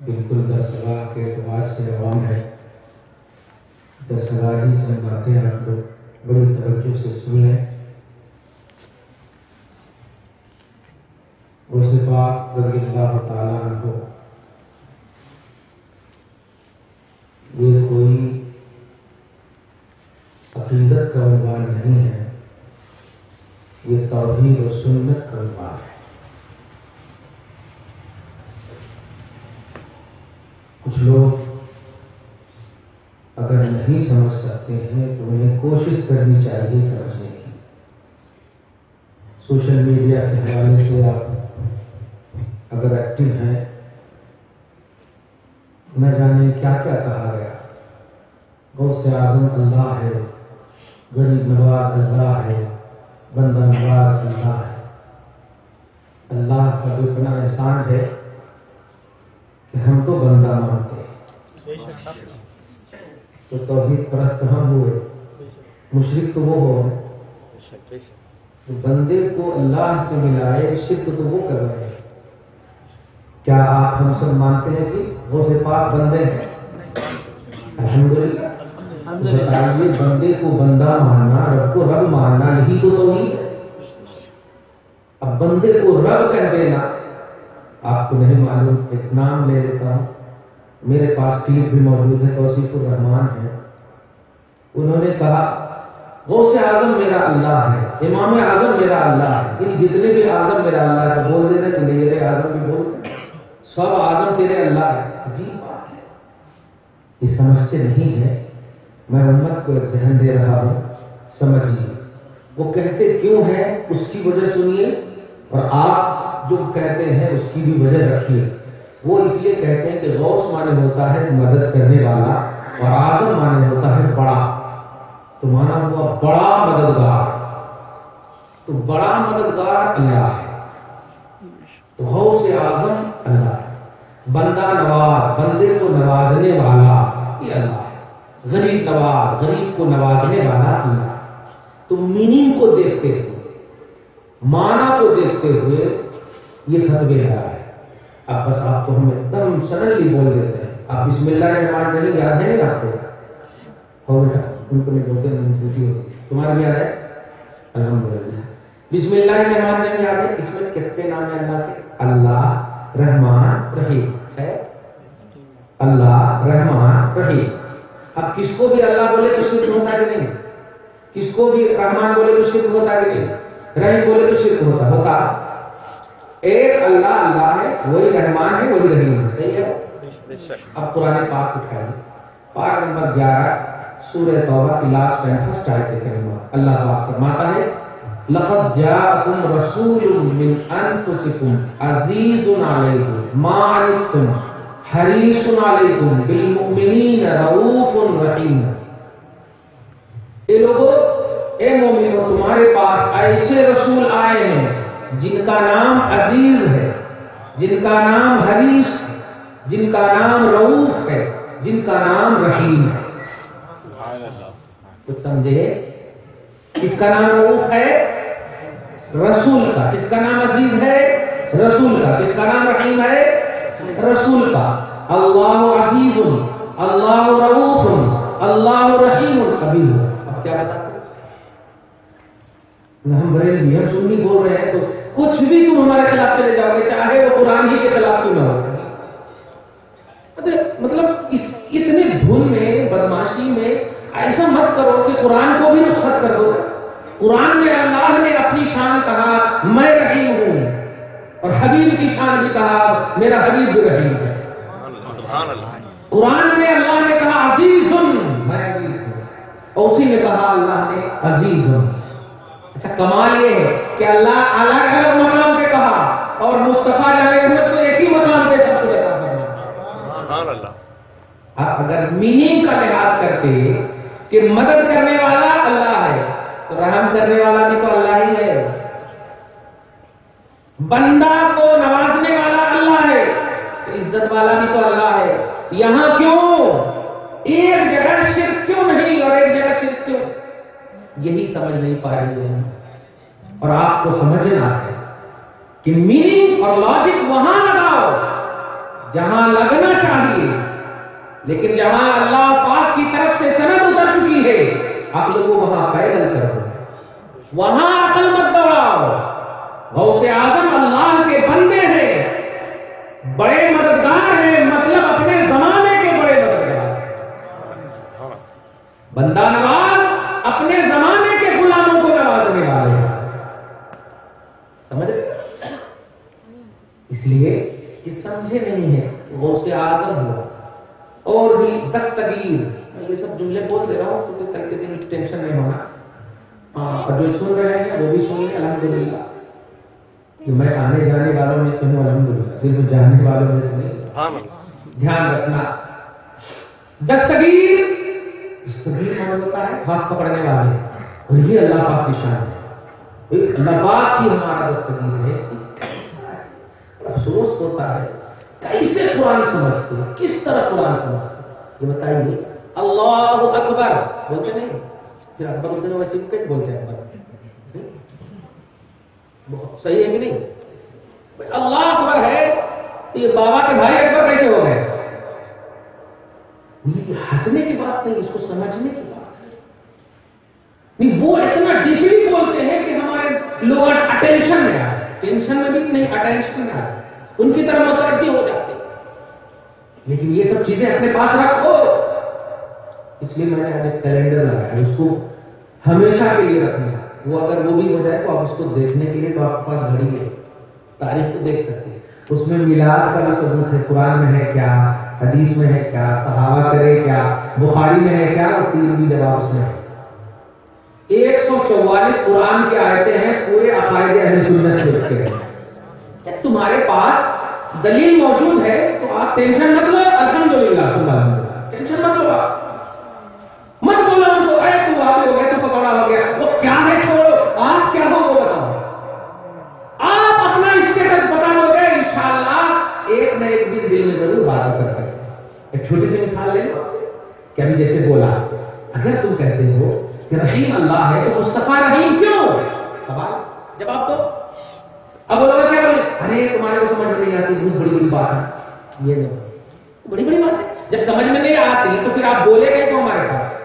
بالکل درسگاہ کے اعتبار سے عوام ہے. درسگاہی چند باتیں آپ لوگ بڑی توجہ سے سن لیں. غوث پاک رضی اللہ تعالیٰ عنہ یہ کوئی عقیدت کا عنوان نہیں ہے، یہ توحید و سنت کا عنوان ہے. کچھ لوگ اگر نہیں سمجھ سکتے ہیں تو انہیں کوشش کرنی چاہیے سمجھنے کی. سوشل میڈیا کے حوالے سے آپ اگر ایکٹیو ہیں، نہ جانے کیا کیا کہا گیا. غوث اعظم اللہ ہے، غریب نواز اللہ ہے، بندہ نواز اللہ ہے. اللہ کا جو اتنا احسان ہے کہ ہم تو بندہ مانتے ہیں. تو توحید پرست ہم ہوئے، مشرک تو وہ ہو. بندے کو اللہ سے ملائے، شرک تو وہ کر رہے ہیں. کیا آپ ہم سب مانتے ہیں کہ غوث پاک بندے ہیں؟ الحمدللہ. بتائیے، بندے کو بندہ ماننا، رب کو رب ماننا، یہی تو توحید ہے. اب بندے کو رب کہہ دینا، آپ کو نہیں معلوم. ایک نام لے لیتا ہوں، میرے پاس کلپ بھی موجود ہے، توصیف الرحمان ہے. انہوں نے کہا غوث اعظم میرا اللہ ہے، امام اعظم میرا اللہ ہے. ان جتنے بھی اعظم میرا اللہ ہے تو بول دینا کہ میرے اعظم بھی بول دیں، سب اعظم تیرے اللہ ہے. عجیب بات ہے، یہ سمجھتے نہیں ہیں. میں امت کو ایک ذہن دے رہا ہوں، سمجھیے. وہ کہتے کیوں ہیں اس کی وجہ سنیے، اور آپ جو کہتے ہیں اس کی بھی وجہ رکھیے. وہ اس لیے کہتے ہیں کہ غوث مانے ہوتا ہے مدد کرنے والا، اور اعظم مانے ہوتا ہے بڑا. تو مانا ہوا بڑا مددگار. تو بڑا مددگار اللہ ہے، تو غوث اعظم اللہ ہے. بندہ نواز، بندے کو نوازنے والا، یہ اللہ ہے. غریب نواز، غریب کو نوازنے والا اللہ ہے. تو میننگ کو دیکھتے ہوئے، معنی کو دیکھتے ہوئے یہ فتوی لگا ہے. اب بس آپ کو ہم ایک دم سڈنلی بول دیتے ہیں. آپ بسم اللہ الرحمن الرحیم یاد ہے آپ کو؟ ہو بیٹا، ان کو نہیں بولتے، ہوتی تمہارا بھی یاد ہے؟ الحمدللہ. بسم اللہ الرحمن الرحیم یاد ہے؟ اس میں کتنے نام ہیں اللہ کے؟ اللہ، رحمان، رحیم ہے. اللہ، رحمان، رحیم. اب کس کو بھی اللہ بولے تو شرک ہوتا کہ نہیں؟ کس کو بھی رحمان بولے تو شرک ہوتا کہ نہیں؟ رحیم بولے تو شرک ہوتا. ایک اللہ اللہ ہے، وہی رحمان ہے، وہی رحیم ہے. صحیح ہے. اب قرآن پاک اٹھائیے، پارہ نمبر 11 سورہ توبہ کی لاسٹ اینڈ فرسٹ آیت کریمہ. اللہ پاک فرماتا ہے لقد جاءکم رسول من انفسکم عزیز علیہ ما عنتم حریص علیکم بالمؤمنین رؤوف رحیم. اے لوگو، اے مومنو، تمہارے پاس ایسے رسول آئے ہیں جن کا نام عزیز ہے، جن کا نام حریص ہے، جن کا نام رؤوف ہے، جن کا نام رحیم ہے. کچھ سمجھے؟ کس کا نام رؤوف ہے؟ رسول کا. کس کا نام عزیز ہے؟ رسول کا. کس کا نام رحیم ہے؟ رسول کا. اللہ عزیز، اللہ رؤوف، اللہ رحیم. ابھی اب کیا بتاتے؟ ہم بریلوی، ہم سنی بول رہے ہیں تو کچھ بھی تم ہمارے خلاف چلے جاؤ گے، چاہے وہ قرآن ہی کے خلاف کیوں نہ ہو. مطلب اس اتنے دھن میں، بدماشی میں ایسا مت کرو کہ قرآن کو بھی رخصت کر دو. قرآن میں اللہ نے اپنی شان کہا میں رحیم ہوں، اور حبیب کی شان بھی کہا میرا حبیب بھی رحیم ہے. قرآن میں اللہ نے کہا عزیز، میں عزیز ہوں، اور اسی نے کہا اللہ نے عزیز ہوں. اچھا، کمال یہ ہے کہ اللہ الگ الگ مقام پہ کہا اور مصطفیٰ علیہ رحمت کو ایک ہی مقام پہ سب کچھ عطا فرمایا. سبحان اللہ. آپ اگر میننگ کا لحاظ کرتے کہ مدد کرنے والا اللہ ہے تو رحم کرنے والا بھی تو اللہ ہی ہے. بندہ کو نوازنے والا اللہ ہے تو عزت والا بھی تو اللہ ہے. یہاں کیوں ایک جگہ شرک کیوں نہیں اور ایک جگہ شرک کیوں؟ یہی سمجھ نہیں پا رہی ہے. اور آپ کو سمجھنا ہے کہ میننگ اور لاجک وہاں لگاؤ جہاں لگنا چاہیے، لیکن جہاں اللہ پاک کی طرف سے سند اتر چکی ہے عقل کو وہاں پیدل کر دو، وہاں عقل مت دوڑاؤ۔ غوث اعظم اللہ کے بندے ہیں، بڑے مددگار ہیں، مطلب اپنے زمانے کے بڑے مددگار، بندہ نواز اپنے زمانے کے غلاموں کو نوازنے والے ہیں، سمجھ رہے؟ اس لیے یہ سمجھے نہیں ہے غوث اعظم ہوا اور بھی دستگیر، میں یہ سب جملے بول دے رہا ہوں کیونکہ کل کے دن ٹینشن نہیں ہونا، اور جو سن رہے ہیں وہ بھی سن لیں الحمدللہ، کہ میں آنے جانے والوں میں سے ہوں الحمدللہ، صرف جانے والوں میں سے نہیں۔ دھیان رکھنا، دستگیر مانا ہوتا ہے ہاتھ پکڑنے والے، اور یہ اللہ پاک کی شان ہے، اللہ پاک ہی ہمارا دستگیر ہے۔ افسوس ہوتا ہے کیسے قرآن سمجھتے ہیں، کس طرح قرآن سمجھتے ہیں، یہ بتائیے۔ اللہ اکبر بولتے نہیں، پھر اکبر بولتے ہیں، ویسے کیسے بولتے ہیں اکبر؟ بہت صحیح ہے کہ نہیں؟ اللہ اکبر ہے تو یہ بابا کے بھائی اکبر کیسے ہو گئے؟ ہنسنے کی بات نہیں، اس کو سمجھنے کی بات ہے۔ نہیں، وہ اتنا ڈیپلی بولتے ہیں کہ ہمارے لوگ اٹینشن میں آئے، ٹینشن میں بھی نہیں، اٹینشن میں آئے، ان کی طرف متوجہ ہو جاتے۔ لیکن یہ سب چیزیں اپنے پاس رکھو، اس لیے میں نے آج ایک کیلنڈر لگایا، اس کو ہمیشہ کے لیے رکھنا، وہ اگر وہ بھی ہو جائے تو آپ اس کو دیکھنے کے لیے تو آپ کے پاس گھڑی ہے، تاریخ تو دیکھ سکتے ہیں، اس میں میلاد کا بھی ثبوت ہے، قرآن میں ہے کیا، حدیث میں ہے کیا، صحابہ کرے کیا، بخاری میں ہے کیا، اور تین بھی جواب اس میں ہے۔ 144 قرآن کی آیتیں ہیں، پورے عقائد اہل سنت کے اس کے ہیں۔ جب تمہارے پاس دلیل موجود ہے تو آپ ٹینشن مت لو، الحمدللہ سبحان اللہ، ٹینشن مت لو، آپ مت بولو ان کو اے تو وہابی ہو گیا، تو پکوڑا ہو گیا، وہ کیا ہے چھوڑو، آپ کیا ہو وہ بتاؤ، آپ اپنا اسٹیٹس بتا دو گے، انشاءاللہ ایک نہ ایک دن دل میں ضرور بات اثر کرے۔ ایک چھوٹی سی مثال لے لو کہ ابھی جیسے بولا، اگر تم کہتے ہو کہ رحیم اللہ ہے تو مصطفیٰ رحیم کیوں؟ سوال جواب تو اب لوگ کیا بولے، ارے تمہارے کو سمجھ میں نہیں آتی، بہت بڑی بڑی بات ہے، یہ نہیں بڑی بڑی بات ہے، جب سمجھ میں نہیں آتی تو پھر آپ بولے گئے تو ہمارے پاس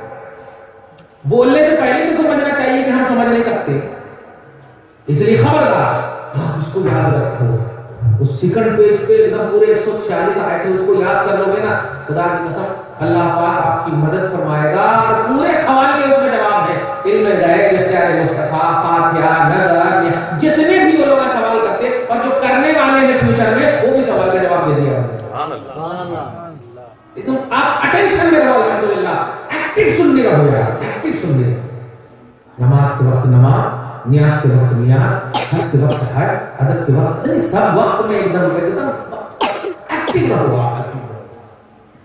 بولنے سے پہلے تو سمجھنا چاہیے کہ ہم سمجھ نہیں سکتے، اس لیے خبردار آپ اس کو یاد رکھو، اس سیکنڈ پیج پہ ایک دم پورے 146 آیتیں اس کو یاد کر لو گے نا، خدا کی قسم اللہ پاک آپ کی مدد فرمائے گا، اور پورے سوال کے اس میں جواب ہے، علم غیب، اختیار مصطفیٰ، فاتحہ، نظر، جتنے بھی وہ لوگ سوال کرتے اور جو کرنے والے ہیں فیوچر میں، وہ بھی سوال کا جواب دے دیا۔ سبحان اللہ، تم آپ اٹینشن میں رہو، الحمدللہ ایکٹیو سننے رہو یار، ایکٹیو سننے رہو، نماز کے وقت نماز، نیاز کے وقت نیاز، حج کے وقت حج، ادب کے وقت، سب وقت میں ایک دم ایکٹیو رہو آپ۔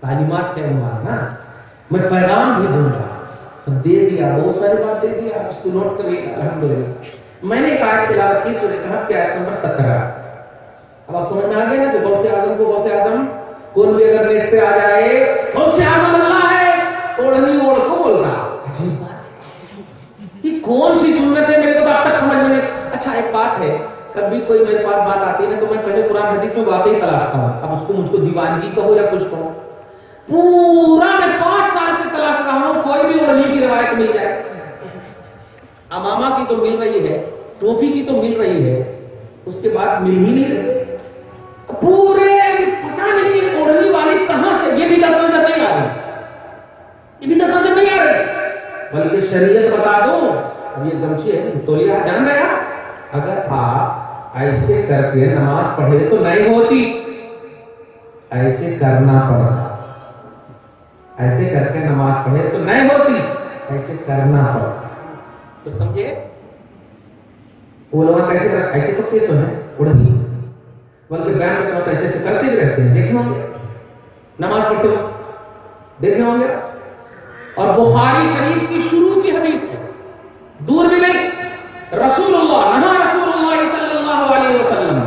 تعلیمات ہے ہمارا، میں پیغام بھی دوں گا، دے دیا، بہت ساری بات دے دیا، اس کو نوٹ کر لیا الحمدللہ۔ میں نے ایک آیت تلاوت کی سورہ کہف کی آیت نمبر 17، اب آپ سمجھ میں آ گئے نا کہ غوث اعظم کو غوث اعظم کون بھی اگر نیٹ پہ آ جائے غوث اعظم اللہ ہے، اوڑھنی اوڑھ کو بولتا، عجیب بات ہے، یہ کون سی سنت ہے، میرے کو تو اب تک سمجھ میں نہیں۔ اچھا ایک بات ہے، کبھی کوئی میرے پاس بات آتی ہے نا تو میں پہلے قرآن حدیث میں واقعی تلاشتا ہوں، اب اس کو مجھ کو دیوانگی کہو یا کچھ کہو، پورا میں 5 سال سے تلاش رہا ہوں کوئی بھی اوڑھنی کی روایت مل جائے، امامہ کی تو مل رہی ہے، ٹوپی کی تو مل رہی ہے، اس کے بعد مل ہی نہیں رہی، پورے پتہ نہیں اوڑھنی والی کہاں سے، یہ بھی نظر نہیں آ رہی، یہ بھی نظر نہیں آ رہی، بلکہ شریعت بتا دو، یہ گمچھی ہے تولیہ جان رہے آپ، اگر آپ ایسے کر کے نماز پڑھے تو نہیں ہوتی، ایسے کرنا پڑتا، ایسے کر کے نماز پڑھے تو نہیں ہوتی، ایسے کرنا پڑتا، تو سمجھے وہ لوگ کیسے کر، ایسے تو کیسے ہیں اڑھنی، بلکہ بیان کرتے وقت ایسے ایسے کرتے بھی رہتے ہیں، دیکھے ہوں گے نماز پڑھتے وقت، دیکھے ہوں گے۔ اور بخاری شریف کی شروع کی حدیث ہے، دور بھی نہیں، رسول اللہ نہا رسول اللہ صلی اللہ علیہ وسلم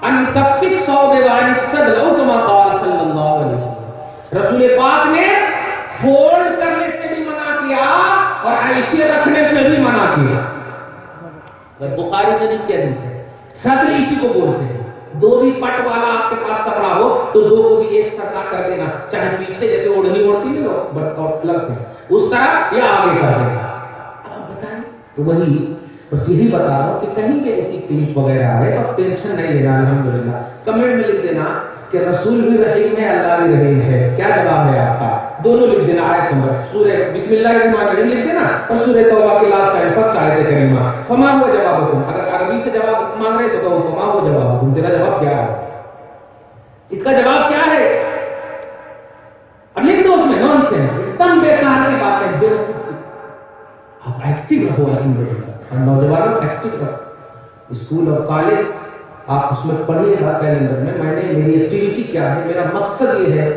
ان کف الصوب وعن السدل او کما قال صلی اللہ علیہ وسلم، رسول پاک نے فولڈ کرنے سے بھی منع کیا اور ایسے رکھنے سے بھی منع کیا، بخاری شریف کی حدیث ہے، صدر اسی کو بولتے ہیں، دو بھی پٹ والا آپ کے پاس کپڑا ہو تو دو کو بھی ایک سرکا کر دینا, چاہے پیچھے جیسے اوڑھنی اوڑھتی نہیں لوگ اس طرح یا آگے کر دینا. اب بتائیں, تو وہی بس یہی بتا رہا ہوں کہ کہیں پہ ایسی کلپ وغیرہ ہے تو آپ ٹینشن نہیں لینا. الحمدللہ کمنٹ میں لکھ دینا کہ رسول بھی رحیم ہے, اللہ بھی رحیم ہے. کیا جواب ہے آپ کا؟ دونوں لکھ دینا. آیت نمبر سورہ بسم اللہ الرحمن الرحیم لکھ دینا اور سورہ توبہ کی لاسٹ آیت فرسٹ آیت کریمہ فما ہوا جوابکم. اگر عربی سے جواب مانگ رہے تو کہو فما ہوا جوابکم, تیرا جواب کیا ہے, اس کا جواب کیا ہے, اور لکھ دو اس میں نان سینس ایک دم بیکار کی باتیں. آپ ایکٹیو رہو الحمدللہ, اور نوجوانوں ایکٹیو رہو. اسکول اور کالج آپ اس میں پڑھیے گا کیلنڈر میں. میں نے میری ایکٹیویٹی کیا ہے, میرا مقصد یہ ہے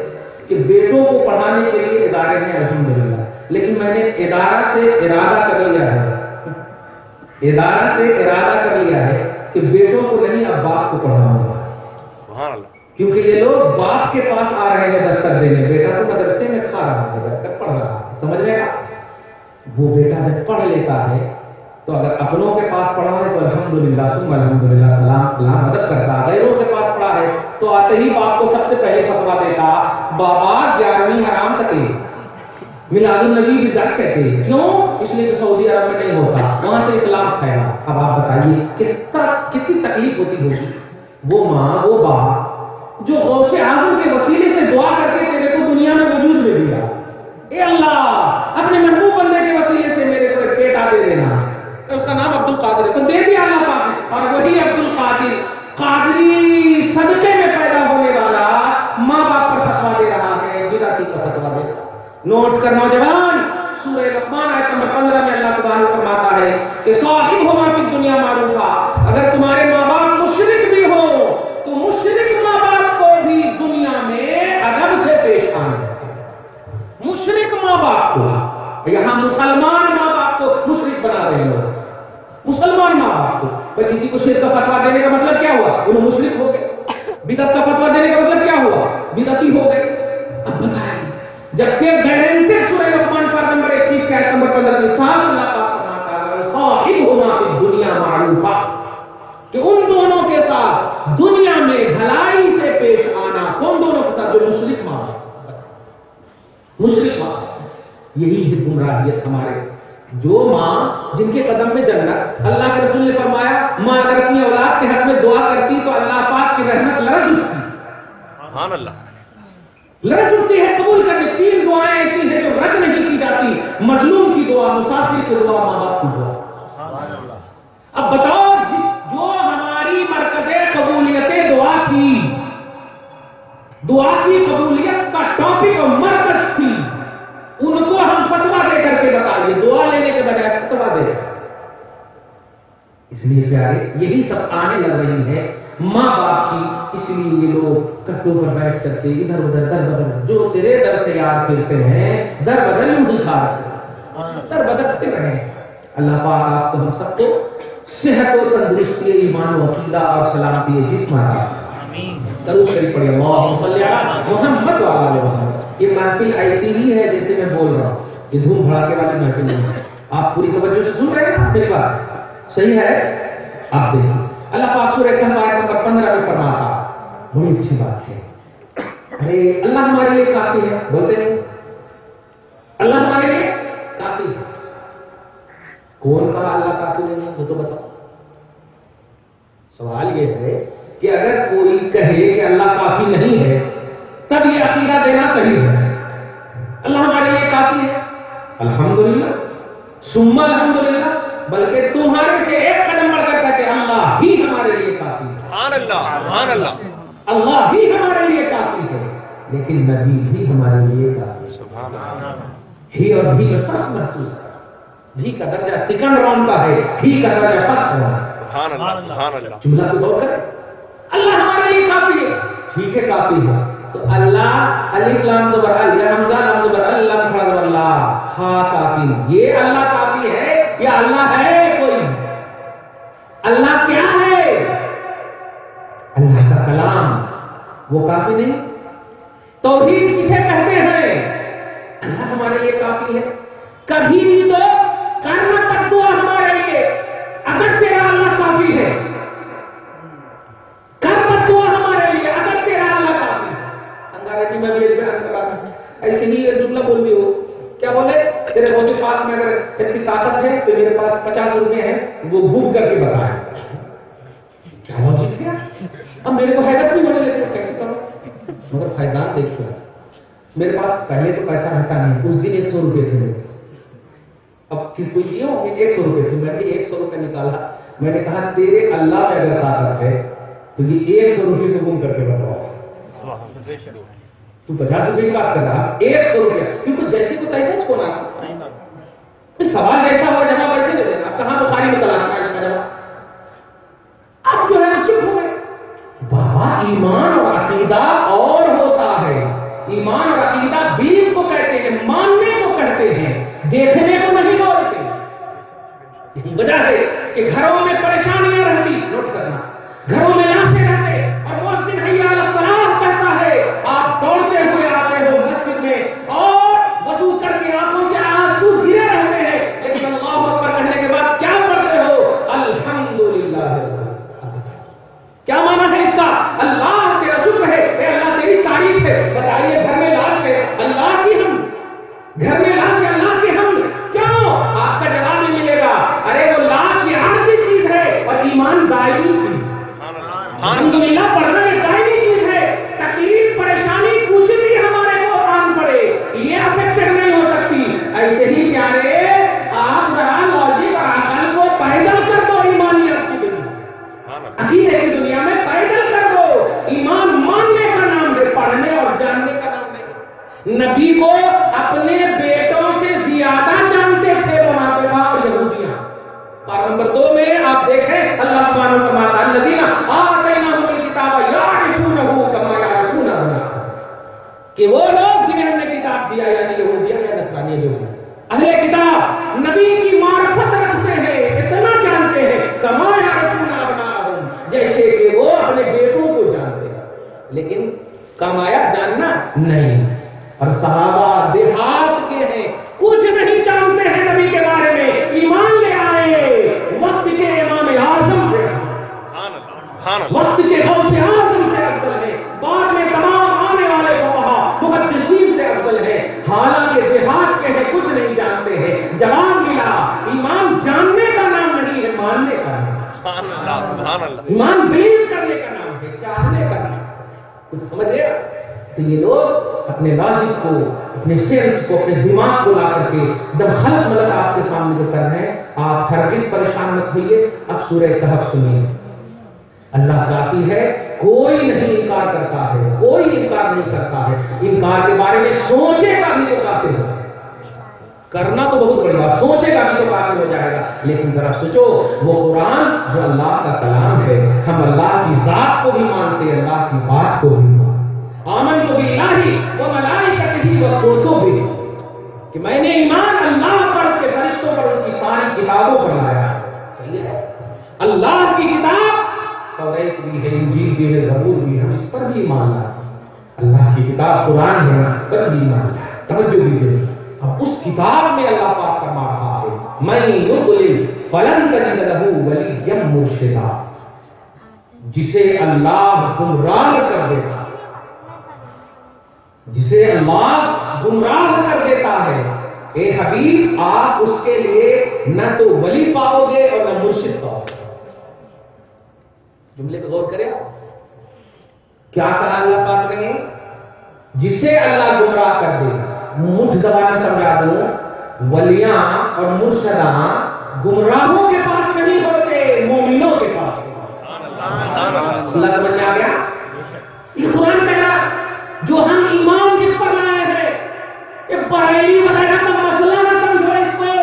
کہ بیٹوں کو پڑھانے کے لیے ادارے ہیں الحمدللہ, لیکن میں نے ادارہ سے ارادہ کر لیا ہے کہ بیٹوں کو نہیں اب باپ کو پڑھاؤں گا. سبحان اللہ. کیونکہ یہ لوگ باپ کے پاس آ رہے ہیں دستک دینے, بیٹا تو مدرسے میں کھا رہا ہے, بیٹھ کر پڑھ رہا ہے. سمجھ رہے آپ, وہ بیٹا جب پڑھ لیتا ہے تو اگر اپنوں کے پاس پڑھا ہے تو الحمدللہ ثم الحمدللہ سلام ادب کرتا, غیروں کے پاس پڑھا ہے تو آتے ہی باپ کو سب سے پہلے فتویٰ دیتا, بابا 11ویں حرام کہتے, میلاد النبی بدعت کہتے. کیوں؟ اس لیے کہ سعودی عرب میں نہیں ہوتا, وہاں سے اسلام پھیلا. اب آپ بتائیے کتنی تکلیف ہوتی ہوگی وہ ماں وہ باپ جو غوث اعظم کے وسیلے سے دعا کر کے تیرے کو دنیا میں وجود میں دیا. اے اللہ اپنے محبوب بندے کے وسیلے سے میرے کو ایک بیٹا دے دینا. اس کا نام عبد القادر ہے, تو دے دیا اللہ پاک نے. اور وہی عبد القادر قادری صدقے میں پیدا ہونے والا ماں باپ پر فتویٰ دے رہا ہے, بدعتی کا فتویٰ دے رہا ہے. نوٹ کر نوجوان, سورہ لقمان آیت نمبر 15 میں اللہ سبحانہ فرماتا ہے کہ صاحبہما فی الدنیا معروفا. اگر تمہارے ماں باپ مشرک بھی ہو تو مشرک ماں باپ کو بھی دنیا میں ادب سے پیش آنا. مشرک ماں باپ کو, یہاں مسلمان ماں باپ کو مشرک بنا رہے لوگ. مسلمان ماں باپ کو بھائی کسی کو شرک کا فتویٰ دینے کا مطلب کیا ہوا, انہوں مشرک ہو گئے. بدعت کا فتویٰ دینے کا مطلب کیا ہوا, بدعتی ہو گئے. اب بتائیں, جبکہ گارنٹیڈ سورہ لقمان پارہ نمبر 21 کے آیت نمبر 15 میں صاف اللہ پاک فرماتا ہے صاحبہما فی الدنیا معروفا, کہ ان دونوں کے ساتھ دنیا میں بھلائی سے پیش آنا. کون دونوں کے ساتھ؟ جو مشرک ماں باپ, مشرک ماں. یہی ہے گمراہیت ہمارے. جو ماں جن کے قدم میں جنت, اللہ کے رسول نے فرمایا ماں اگر اپنی اولاد کے حق میں دعا کرتی تو اللہ پاک کی رحمت لرز اٹھتی. سبحان اللہ. لرز اٹھتی ہے قبول کرنے. 3 دعائیں ایسی ہیں جو رد نہیں کی جاتی, مظلوم کی دعا, مسافر کی دعا, ماں باپ کی دعا. سبحان اللہ. اب بتاؤ جو ہماری مرکز قبولیت دعا تھی, دعا کی قبولیت کا ٹاپک اور مرکز تھی, ان کو ہم فتویٰ دے کر کے بتائیے, دعا لینے کے بجائے فتویٰ دے. اس لیے پیارے یہی سب آنے لگ رہی ہے ماں باپ کی. اس لیے یہ لوگ کٹوں پر بیٹھ کر کے ادھر ادھر در بدر, جو تیرے در سے یار پھرتے ہیں در بدر یوں ہی کھا رہے, در بدر پھر رہے ہیں. اللہ پاک آپ کو ہم سب کو صحت و تندرستی, ایمان و عقیدہ اور سلامتی جسم عطا فرمائے. درود شریف پڑھیے اللہم صلی علی محمد و علی محمد. یہ محفل ایسی ہی ہے جیسے میں بول رہا ہوں, یہ دھوم دھڑاکے والی محفل نہیں ہے. آپ پوری توجہ سے سن رہے ہیں میری بات, صحیح ہے؟ آپ دیکھیں اللہ پاک سورہ کہف آیت نمبر 15 میں فرماتا, بڑی اچھی بات ہے, ارے اللہ ہمارے لیے کافی ہے. بولتے نہیں اللہ ہمارے لیے کافی ہے. کون کہا اللہ کافی نہیں ہے, وہ تو بتاؤ. سوال یہ ہے کہ اگر کوئی کہے کہ اللہ کافی نہیں ہے تب یہ عقیدہ دینا صحیح ہے. اللہ ہمارے لیے کافی ہے, الحمدللہ ثم الحمدللہ, بلکہ تمہارے سے ایک قدم بڑھ کر کہتے ہیں اللہ ہی ہمارے لیے کافی ہے. سبحان اللہ, سبحان اللہ. اللہ ہی ہمارے لیے کافی ہے, لیکن نبی بھی ہمارے لیے کافی ہے. سبحان اللہ. ہی اور بھی کا فرق محسوس کر, بھی کا درجہ سیکنڈ راؤنڈ کا ہے, ہی کا درجہ فرسٹ راؤنڈ. سبحان اللہ, سبحان اللہ. جملہ کو غور کریں, اللہ ہمارے لیے کافی ہے, ٹھیک ہے کافی ہے. تو اللہ الف لام زبر ال, یا حمزہ لام زبر ال, لام کھڑا زبر لا, ہا ساکن, یہ اللہ کافی ہے یا اللہ ہے کوئی؟ اللہ کیا ہے؟ اللہ کا کلام وہ کافی نہیں. توحید کسے کہتے ہیں؟ اللہ ہمارے لیے کافی ہے. کبھی بھی تو کرنا پر دعا ہمارے لیے, اگر تیرا اللہ کافی ہے کر مت میں بھی ایک بیان کر رہا تھا, ایسے ہی ایک جملہ بول دی ہو, کیا بولے, تیرے غوث پاک میں اگر اتنی طاقت ہے تو میرے پاس 50 روپے ہیں, وہ گھوم کر کے بتائیں. کیا لاجک ہے. اب میرے کو حیرت بھی ہونے لگی, کیسے کرو. مگر فیضان دیکھو, میرے پاس پہلے تو پیسہ رہتا نہیں, اس دن 100 روپے تھے میرے پاس. اب کوئی دیے ہوں گے 100 روپے تھے, میں نے 100 روپے نکالا, میں نے کہا تیرے اللہ میں اگر طاقت ہے تو یہ 100 روپے کو گم کر کے بتاؤ. تو 50 روپے کی بات کر رہا, 100 روپے, کیونکہ جیسے کو تیسا چھوڑا نا, سوال جیسا ہوا جواب ویسے دے دینا. اب کہاں بخاری میں تلاشنا ہے اس کا جواب. اب جو ہے وہ چپ ہو گئے. بابا ایمان اور عقیدہ اور ہوتا ہے. ایمان اور عقیدہ بیل کو کہتے ہیں, ماننے کو کہتے ہیں, دیکھنے کو نہیں بولتے. یہی وجہ ہے کہ گھروں میں پریشانیاں رہتی, نوٹ کرنا, گھروں میں لاشیں رہتے اور مؤذن حی علی الصلاۃ کہتا ہے, آپ دوڑتے ہوئے آتے ہو مسجد میں اور وضو کر کے آنکھوں سے آنسو گرے رہتے ہیں, لیکن اللہ اکبر کہنے کے بعد کیا پڑھتے ہو, الحمدللہ. کیا معنی ہے اس کا, اللہ تیرا شکر ہے, اے اللہ تیری تعریف ہے. بتائیے گھر میں لاش ہے, اللہ کی ہم, گھر میں لاش ہے, اللہ کی ہم, کیوں؟ آپ کا جواب نہیں ملے گا, ارے وہ لاش یہ عارضی چیز ہے اور ایمان دائمی چیز ہے. الحمدللہ پڑھنا یہ دائمی چیز ہے. تکلیف پریشانی کچھ بھی ہمارے کو آن پڑے یہ افیکٹڈ نہیں ہو سکتی. ایسے ہی پیارے آپ ذرا لاجک اور عقل کو پیدل کر دو ایمانیت کی دنیا, عقیدے کی دنیا میں پیدل کر دو. ایمان ماننے کا نام ہے, پڑھنے اور جاننے کا نام نہیں. نبی کو اپنے بیٹوں سے زیادہ جانتے تھے منافقہ اور یہودیاں. پارہ نمبر 2 میں آپ دیکھیں اللہ سبحانہ و تعالیٰ الذین آتیناہم الکتاب یعرفونہ کما یعرفون ابناءہم, کہ وہ لوگ جنہیں ہم نے کتاب دیا یعنی یہودیاں یا نصرانی جو ہیں اہل کتاب نبی کی معرفت رکھتے ہیں, اتنا جانتے ہیں, کما یعرفون ابناءہم, جیسے کہ وہ اپنے بیٹوں کو جانتے ہیں. لیکن کمایا جاننا نہیں. اور صحابہ دیہات کے ہیں, کچھ نہیں جانتے ہیں نبی کے بارے میں, ایمان لے آئے وقت کے امام اعظم سے, وقت کے غوث اعظم سے افضل ہے, بعد میں تمام آنے والے فقہا محدثین سے افضل ہے. حالانکہ دیہات کے ہیں, کچھ نہیں جانتے ہیں. جواب ملا, ایمان جاننے کا نام نہیں ہے, ماننے کا نام ہے. ایمان بلیو کرنے کا نام ہے, چاہنے کا نام. کچھ سمجھ گیا؟ تو یہ لوگ اپنے لاجک کو, اپنے سینس کو, اپنے دماغ کو لا کر کے دم خلق ملک آپ کے سامنے جو کر رہے ہیں, آپ ہرگز پریشان مت ہوئیے. اب سورہ کہف سنیے. اللہ کافی ہے, کوئی نہیں انکار کرتا ہے, کوئی انکار نہیں کرتا ہے. انکار کے بارے میں سوچے گا بھی تو کافر ہو جائے گا. کرنا تو بہت بڑی بات, سوچے گا بھی تو کافر ہو جائے گا. لیکن ذرا سوچو, وہ قرآن جو اللہ کا کلام ہے, ہم اللہ کی ذات کو بھی مانتے ہیں, اللہ کی بات کو بھی مانتے. آمنت باللہ و ملائکتہ و کتبہ, کہ میں نے ایمان اللہ پر, اس کے فرشتوں پر, اس کی ساری کتابوں پر لایا. صحیح ہے, اللہ کی کتاب, توریت بھی ہے, انجیل بھی ہے, زبور بھی ہے, ہم اس پر بھی ایمان لاتے ہیں. اللہ کی کتاب قرآن ہے, اس پر بھی ایمان لاتے ہیں. توجہ دیجیے, اب اس کتاب میں اللہ پاک فرما رہا ہے, من یضلل فلن تجد لہ ولیا مرشدا, جسے اللہ گمراہ کر دیتا, جسے اللہ گمراہ کر دیتا ہے, اے حبیب آپ اس کے لیے نہ تو ولی پاؤ گے اور نہ مرشد پاؤ گے. جملے کو غور کریں, کیا کہا اللہ پاک نے, جسے اللہ گمراہ کر دے. مٹھ زبان میں سمجھا دوں, ولیاں اور مرشداں گمراہوں کے پاس نہیں ہوتے, مومنوں کے پاس. اللہ سمجھ میں آ گیا؟ یہ قرآن کہہ رہا, جو ہم ایمان جس پر لائے ہیں, یہ بریلی وغیرہ کا مسئلہ نہ سمجھو اس کو.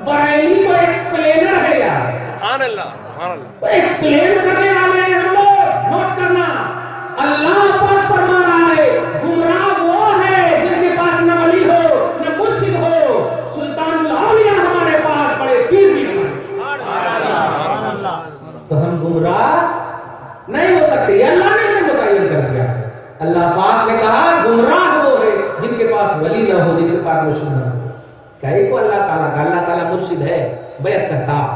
بریلی تو ایکسپلینر ہے یار, سبحان اللہ, سبحان اللہ, ایکسپلین کرنے والے ہیں ہم لوگ. نوٹ کرنا, اللہ پاک فرما رہا ہے گمراہ وہ ہے جن کے پاس نہ ولی ہو نہ مرشد ہو. سلطان الاولیاء ہمارے پاس, بڑے پیر بھی ہمارے پاس, تو ہم گمراہ نہیں ہو سکتے. یہ اللہ نے ہمیں متعین کر دیا. اللہ پاک نے کہا گمراہ وہ ہے جن کے پاس ولی نہ ہو, جن کے پاس مرشد نہ ہو. کہے کو اللہ تعالیٰ کا, اللہ تعالیٰ مرشد ہے, بیعت کرتا.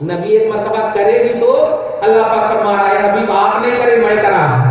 نبی ایک مرتبہ کرے بھی تو اللہ پاک فرما رہا ہے حبیب آپ نے کرے, میں کرا.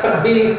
26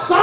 100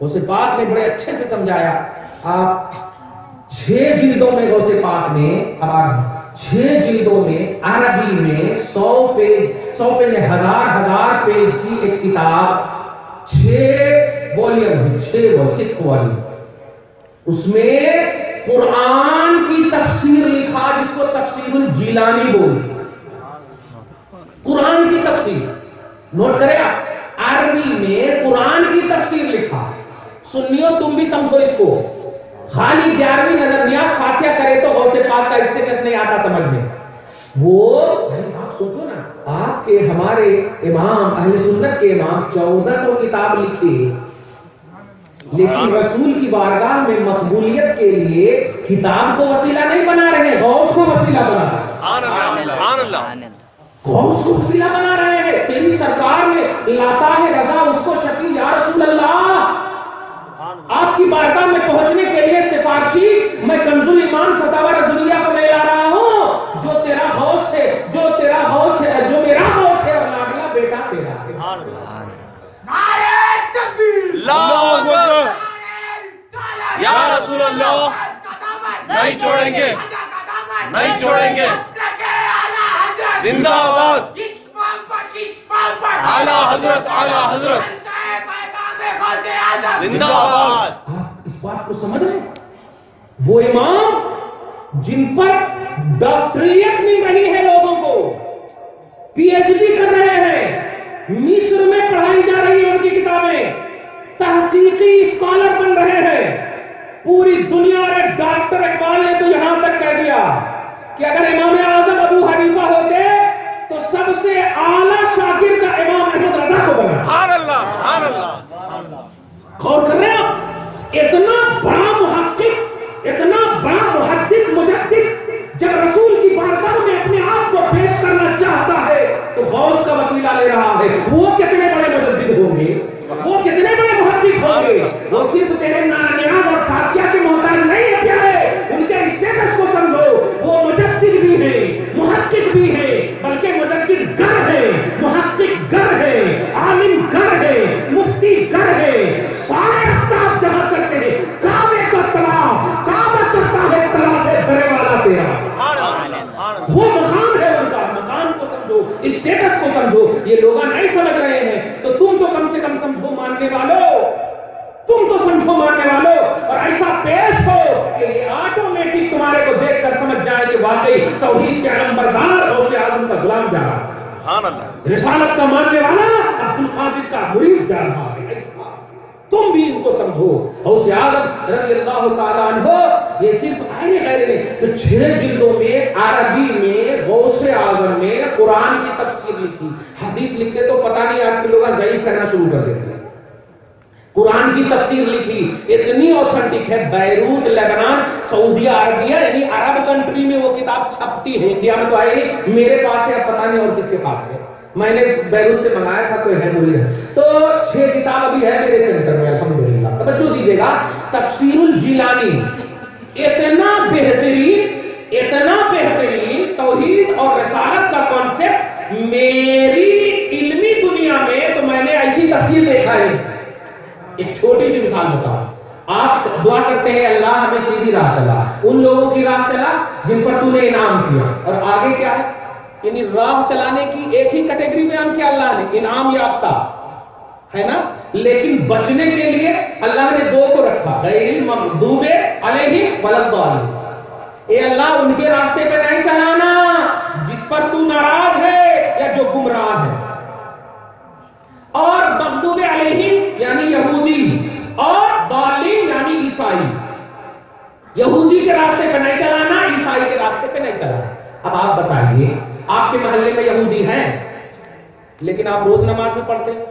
غوث پاک نے بڑے اچھے سے سمجھایا. آپ 6 جلدوں میں غوث پاک نے 6 جلدوں میں عربی میں 100 پیج میں ہزار پیج کی ایک کتاب 6 والیوم 6 والیوم اس میں قرآن کی تفسیر لکھا جس کو تفسیر الجیلانی بولتے. قرآن کی تفسیر نوٹ کریں آپ، عربی میں قرآن کی تفسیر لکھا. سنیو تم بھی سمجھو اس کو. خالی 11ویں نظر نیاز فاتحہ کرے تو غوث پاک کا اسٹیٹس نہیں آتا سمجھ میں. وہ آپ سوچو نا، آپ کے ہمارے امام اہل سنت کے امام 1400 کتاب لکھے، لیکن رسول کی بارگاہ میں مقبولیت کے لیے کتاب کو وسیلہ نہیں بنا رہے ہیں، غوث کو وسیلہ بنا رہے ہیں. غوث کو وسیلہ بنا رہے ہیں. تیری سرکار میں لاتا ہے رضا اس کو شفیع یا رسول اللہ. آپ کی بارگاہ میں پہنچنے کے لیے سفارشی میں کنز الایمان فتاوی رضویہ کو نہیں لا رہا ہوں. جو تیرا غوث ہے، جو تیرا غوث ہے، جو میرا غوث ہے اور لاڈلا بیٹا تیرا ہے. نعرہ تکبیر، اللہ اکبر، یا رسول اللہ نہیں چھوڑیں گے، نہیں چھوڑیں گے. زندہ آباد اعلیٰ حضرت، اعلیٰ حضرت زندہ آباد. آپ اس بات کو سمجھ رہے ہیں؟ وہ امام جن پر ڈاکٹریٹ مل رہی ہے، لوگوں کو پی ایچ ڈی کر رہے ہیں، مصر میں پڑھائی جا رہی ہیں ان کی کتابیں، تحقیقی اسکالر بن رہے ہیں پوری دنیا میں. ڈاکٹر اقبال نے تو یہاں تک کہہ دیا کہ اگر امام اعظم ابو حنیفہ ہوتے تو سب سے اعلیٰ شاگرد امام احمد رضا کو بنا. سبحان اللہ، سبحان اللہ. غور کر رہے ہیں آپ؟ اتنا بڑا محقق، اتنا بڑا محدث مجدد جب رسول کی بارگاہ میں اپنے آپ کو پیش کرنا چاہتا ہے تو غوث کا وسیلہ لے رہا ہے. وہ کتنے بڑے مجدد ہوں گے، وہ کتنے بڑے محقق ہوں گے. وہ صرف تیرے نیاز اور فاتحہ کے محتاج نہیں ہے پیارے. ان کے اسٹیٹس کو سمجھو، وہ مجدد بھی ہیں، محقق بھی ہیں، بلکہ مجدد گر ہیں، محقق گر ہیں، عالم گر ہیں، مفتی گر ہیں. سارے اختاب جمع کرتے ہیں. کعبے کا طواف، کعبہ کرتا ہے طواف درے والا تیرا. وہ مقام ہے ان کا. مقام کو سمجھو، اسٹیٹس کو سمجھو. یہ لوگ نہیں سمجھ رہے ہیں تو تم تو کم سے کم سمجھو ماننے والوں، تم تو سمجھو ماننے والوں. اور ایسا پیش ہو کہ یہ آٹومیٹک تمہارے کو دیکھ کر سمجھ جائے کہ واقعی توحید کے علمبردار غوث اعظم کا غلام جا رہا ہے، سبحان اللہ. رسالت کا ماننے والا عبد القادر کا مرید جا رہا ہے. ایسا تم بھی ان کو سمجھو. غوث اعظم رضی اللہ تعالیٰ عنہ یہ صرف آئے غیر نہیں تو 6 جلدوں میں عربی میں غوث اعظم نے قرآن کی تفسیر لکھی. حدیث لکھتے تو پتہ نہیں آج کے لوگ ضعیف کرنا شروع کر دیتے ہیں. قرآن کی تفسیر لکھی، اتنی اوتھنٹک ہے. بیروت، لبنان، سعودی عربیہ یعنی عرب کنٹری میں وہ کتاب چھپتی ہے. انڈیا میں تو آئی نہیں. میرے پاس ہے، اب پتہ نہیں اور کس کے پاس ہے. میں نے بیروت سے منگایا تھا، کوئی ہے نہیں ہے. تو 6 کتاب ابھی ہے میرے سینٹر میں الحمدللہ. توجہ دیجیے گا. تفسیر الجیلانی اتنا بہترین توحید اور رسالت کا کانسیپٹ میری علمی دنیا میں تو میں نے ایسی تفسیر دیکھا ہے. ایک چھوٹی سی مثال بتاؤں. آپ دعا کرتے ہیں اللہ ہمیں سیدھی راہ چلا، ان لوگوں کی راہ چلا جن پر تو نے انعام کیا. اور آگے کیا ہے؟ یعنی راہ چلانے کی ایک ہی کیٹیگری بیان کیا اللہ نے، انعام یافتہ ہے نا. لیکن بچنے کے لیے اللہ نے 2 کو رکھا، غیر المغضوب علیہم ولا الضالین. اے اللہ ان کے راستے پہ نہیں چلانا جس پر تو ناراض ہے یا جو گمراہ ہے. اور مغضوب علیہم یعنی یہودی، اور ضالین یعنی عیسائی. یہودی کے راستے پہ نہیں چلانا، عیسائی کے راستے پہ نہیں چلانا. اب آپ بتائیے، آپ کے محلے میں یہودی ہیں لیکن آپ روز نماز میں پڑھتے ہیں،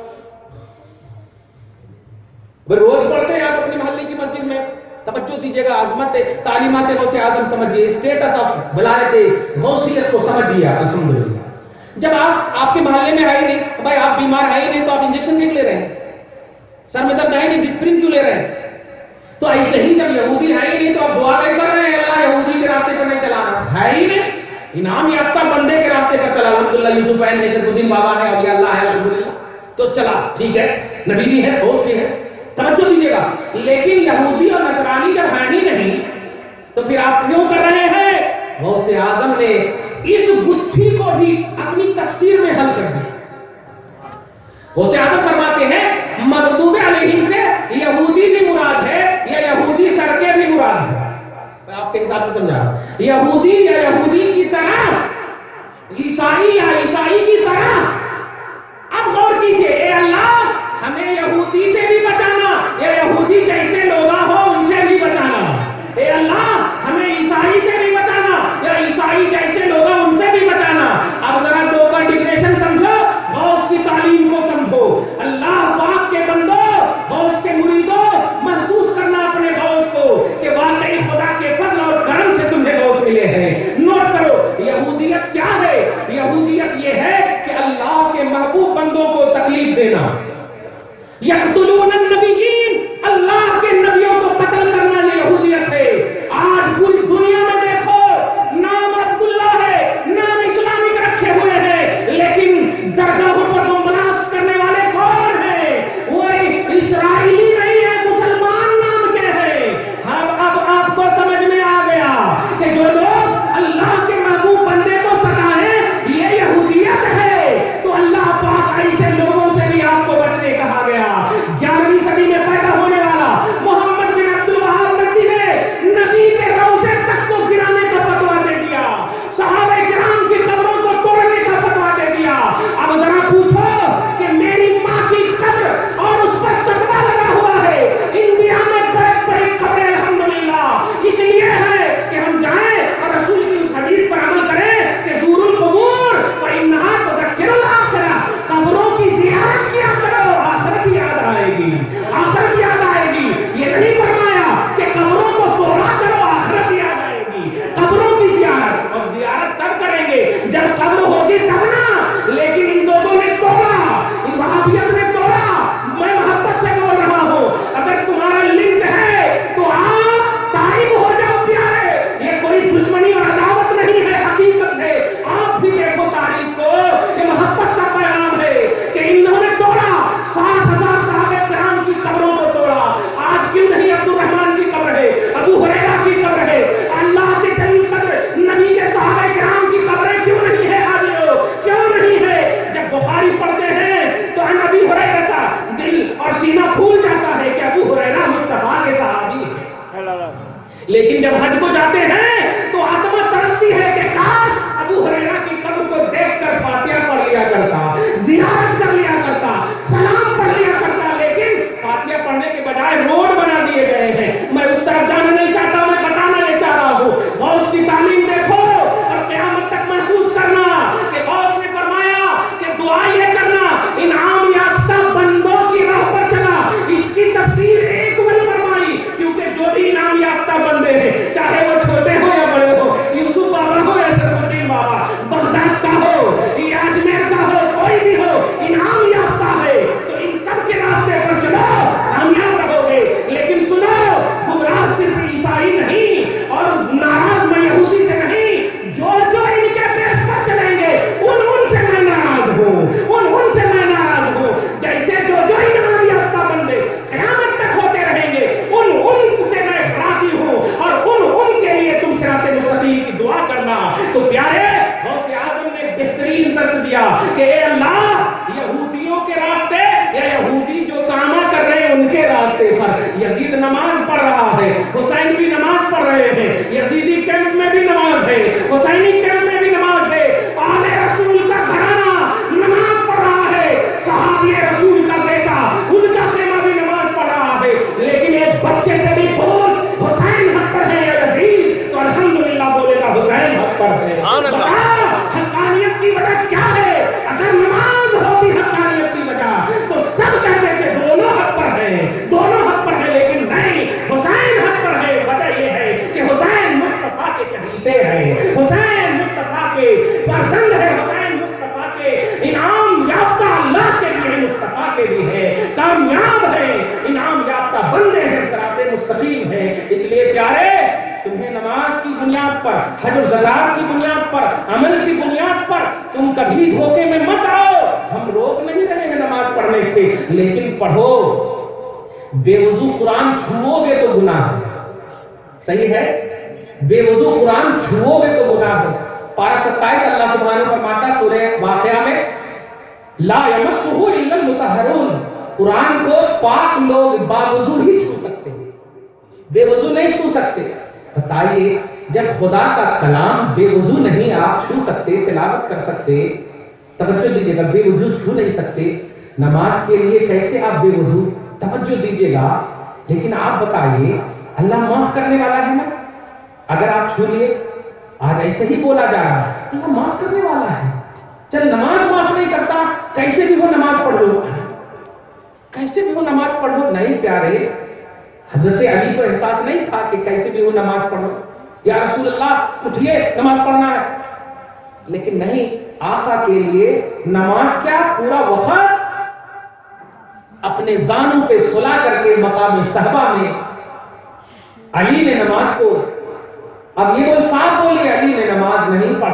روز پڑھتے ہیں آپ اپنے محلے کی مسجد میں. توجہ دیجیے گا. عظمت تعلیمات غوث اعظم سمجھیے، اسٹیٹس آف ولایت غوثیت کو سمجھیے. الحمدللہ جب آپ کے محلے میں ہے ہی نہیں، بھائی آپ بیمار ہے ہی نہیں تو آپ انجیکشن کیوں لے رہے ہیں؟ سر میں درد ہے ہی نہیں، ڈسپرین کیوں لے رہے ہیں؟ تو ایسے ہی جب یہودی ہے ہی نہیں تو آپ دعا نہیں کر رہے ہیں اللہ یہودی کے راستے پر نہیں چلانا. ہے ہی نہیں، انعام یافتہ بندے کے راستے پر چلا. الحمدللہ یوسف شرف الدین بابا ہے، اولیاء اللہ ہے، الحمدللہ. تو چلا ٹھیک ہے، نبی بھی ہے، دوست بھی ہے. توجہ دیجیے گا. لیکن یہودی اور نصرانی جب ہیں ہی نہیں تو پھر آپ کیوں کر رہے ہیں؟ غوث اعظم نے اس گتھی کو بھی اپنی تفسیر میں حل کر دیا. غوث اعظم فرماتے ہیں مغضوب علیہم سے یہودی بھی مراد ہے یا یہودی سرکے بھی مراد ہے. میں آپ کے حساب سے سمجھا رہا ہوں. یہودی یا یہودی کی طرح، عیسائی یا عیسائی کی طرح. اب غور کیجئے، اے اللہ ہمیں یہودی سے بھی بچانا یا یہودی جیسے لوگ ہو ان سے بھی بچانا. اے اللہ ہمیں عیسائی سے بھی بچانا یا عیسائی جیسے لوگ ان سے بھی بچانا. اب ذرا دو کا ڈیفینیشن سمجھو، غوث کی تعلیم کو سمجھو. اللہ پاک کے بندو، غوث کے مریدوں، محسوس کرنا اپنے غوث کو کہ واقعی خدا کے فضل اور کرم سے تمہیں غوث ملے ہیں. نوٹ کرو یہودیت کیا ہے. یہودیت یہ ہے کہ اللہ کے محبوب بندوں کو تکلیف دینا. یقتلون النبیین، اللہ کے نبیوں کو قتل کرنا یہ یہودیت ہے. آج پوری دنیا میں دیکھو نام عبداللہ ہے، نام اسلامک رکھے ہوئے ہیں، لیکن درگاہوں پر بم بلاسٹ کرنے والے کون ہیں؟ وہی اسرائیلی نہیں ہے، مسلمان نام کے ہیں. اب آپ کو سمجھ میں آ گیا کہ جو لوگ اللہ کے محبوب بندے کو ستائیں یہ یہودیت ہے. تو اللہ پاک ایسے لوگوں سے بھی آپ کو بچنے کہا گیا. 11ویں صدی میں پیدا ہونے والا محمد بن عبد الوہاب نبی نے نبی کے روضے تک کو گرانے کا فتویٰ دے دیا، صحابہ کرام کی قبروں کو توڑنے کا فتویٰ دے دیا. اب ذرا پوچھو کہ میری ماں کی قبر اور اس پر تقویٰ لگا ہوا ہے. انڈیا میں بڑی بڑی قبریں الحمدللہ اس لیے ہے کہ ہم جائیں اور رسول کی اس حدیث پر عمل کریں کہ زور القبور فإنها تذکر الآخرہ. قبروں کی زیارت کیا کرو، آخرت یاد آئے گی، آخرت یاد آئے گی. یہ نہیں فرمایا کہ قبروں کو توڑا کرو، آخرت یاد آئے گی. قبروں کی زیارت، اور زیارت کب کریں گے؟ جب قبر ہوگی تب نا. لیکن ان لوگوں نے توڑا، ان وہابیت نے توڑا. میں محبت سے بول رہا ہوں، اگر تمہارا لنک ہے تو آپ تائب ہو جاؤ پیارے. یہ کوئی دشمنی اور عداوت نہیں ہے، حقیقت ہے. آپ بھی دیکھو تاریخ کو، یہ محبت کا پیغام ہے کہ انہوں نے توڑا. 7,000 صحابہ کرام کی قبروں کو توڑا. آج کیوں نہیں عبد الرحمن کی قبر ہے، ابو ہریرہ کی قبر ہے، اللہ کے جلیل قدر نبی کے صحابہ کرام کی قبریں کیوں نہیں ہے؟ آج کیوں نہیں ہے؟ جب بخاری پڑھتے ہیں تو عن ابی ہریرہ کا دل اور سینہ پھول جاتا ہے کہ ابو ہریرہ مصطفیٰ کے صحابی ہیں. لیکن جب حج کو جاتے ہیں تو آتما تڑپتی ہے کہ کاش ابو ہریرہ کی قبر کو دیکھ کر فاتحہ پڑھ لیا کرتا، زیارت کر لیا کرتا، سلام پڑھ لیا کرتا. لیکن فاتحہ پڑھنے کے بجائے روڈ بنا دیے گئے ہیں. میں اس طرف جانا نہیں چاہتا، میں بتانا یہ چاہ رہا ہوں. غوث کی تعلیم دیکھو اور قیامت تک محسوس کرنا کہ غوث نے فرمایا کہ دعا یہ کرنا انعام یافتہ بندوں کی راہ پر چلا. اس کی تفسیر ایک بل فرمائی، کیونکہ جو بھی انعام یافتہ بندے ہیں، چاہے وہ چھوٹے ہو یا بڑے ہو، یوسف بابا ہو یا شرف الدین بابا، بغداد کا ہو یا اجمیر کا ہو، کوئی بھی ہو، انعام یافتہ ہے. تو ان سب کے راستے پر چلو، کامیاب رہو گے. لیکن سنو، گمراہ صرف عیسائی نہیں اور ناراض میں یہودی سے نہیں، جو جو ان کے پیش پر چلیں گے ان سے میں ناراض ہوں، ان سے میں ناراض ہوں. جیسے جو انعام یافتہ بندے قیامت تک ہوتے رہیں گے ان سے میں راضی ہوں، اور ان کے لیے تم صراط مستقیم کی دعا کرنا. تو پیارے غوث اعظم نے بہترین درس دیا کہ اے اللہ یہودیوں کے راستے یا یہودی جو کام کر رہے ہیں ان کے راستے پر. یزید نماز پڑھ رہا ہے، حسین بھی نماز پڑھ رہے ہیں، یزیدی کیمپ میں بھی نماز ہے، حسینی کیمپ میں بھی نماز ہے. آل رسول کا گھرانہ نماز پڑھ رہا ہے، صحابی رسول کا بیٹا ان کا خیمہ بھی نماز پڑھ رہا ہے. لیکن ایک بچے سے بھی پوچھ حسین حق پر ہے یا یزید، تو الحمدللہ بولے گا حسین حق پر ہے. حقانیت کی وجہ کیا ہے؟ اگر نماز ہوتی حقانیت کی وجہ تو سب کہتے تھے دونوں حق پر ہیں، دونوں حق پر ہیں. لیکن نہیں، حسین حق پر ہے. وجہ یہ ہے کہ حسین مصطفیٰ کے چہیتے ہیں، حسین مصطفیٰ کے فرزند ہے، حسین مصطفیٰ کے انعام یافتہ اللہ کے بھی ہے، مصطفیٰ کے بھی ہے، کامیاب ہے، انعام یافتہ بندے ہیں، صراط مستقیم ہیں. اس لیے پیارے تمہیں نماز کی بنیاد پر، حج و زکات کی بنیاد پر، عمل کی بنیاد پر تم کبھی دھوکے میں مت آؤ. ہم روک نہیں رہے ہیں نماز پڑھنے سے، لیکن پڑھو. بے وضو قرآن چھوؤ گے تو گناہ ہے. صحیح ہے, بے وضو قرآن چھوؤ گے تو گناہ ہے. پارہ 27 اللہ سبحانہ فرماتا ہے سورہ واقعہ میں, لا یمسہ الا المطہرون, قرآن کو پاک لوگ باوضو ہی چھو سکتے ہیں, بے وضو نہیں چھو سکتے. بتائیے جب خدا کا کلام بے وضو نہیں آپ چھو سکتے, تلاوت کر سکتے, توجہ دیجیے گا, بے وضو چھو نہیں سکتے, نماز کے لیے کیسے آپ بے وضو, توجہ دیجیے گا. لیکن آپ بتائیے اللہ معاف کرنے والا ہے نا, اگر آپ چھو لیے, آج ایسے ہی بولا جا رہا ہے اللہ معاف کرنے والا ہے, چل نماز معاف نہیں کرتا, کیسے بھی ہو نماز پڑھ لو, کیسے بھی ہو نماز پڑھ لو. نہیں پیارے, حضرت علی کو احساس نہیں تھا کہ کیسے بھی ہو نماز پڑھو, یا رسول اللہ اٹھیے نماز پڑھنا ہے. لیکن نہیں, آقا کے لیے نماز کیا, پورا وقت اپنے زانوں پہ سلا کر کے مقام صحبہ میں علی نے نماز کو, اب یہ بول صاحب بولے علی نے نماز نہیں پڑھا.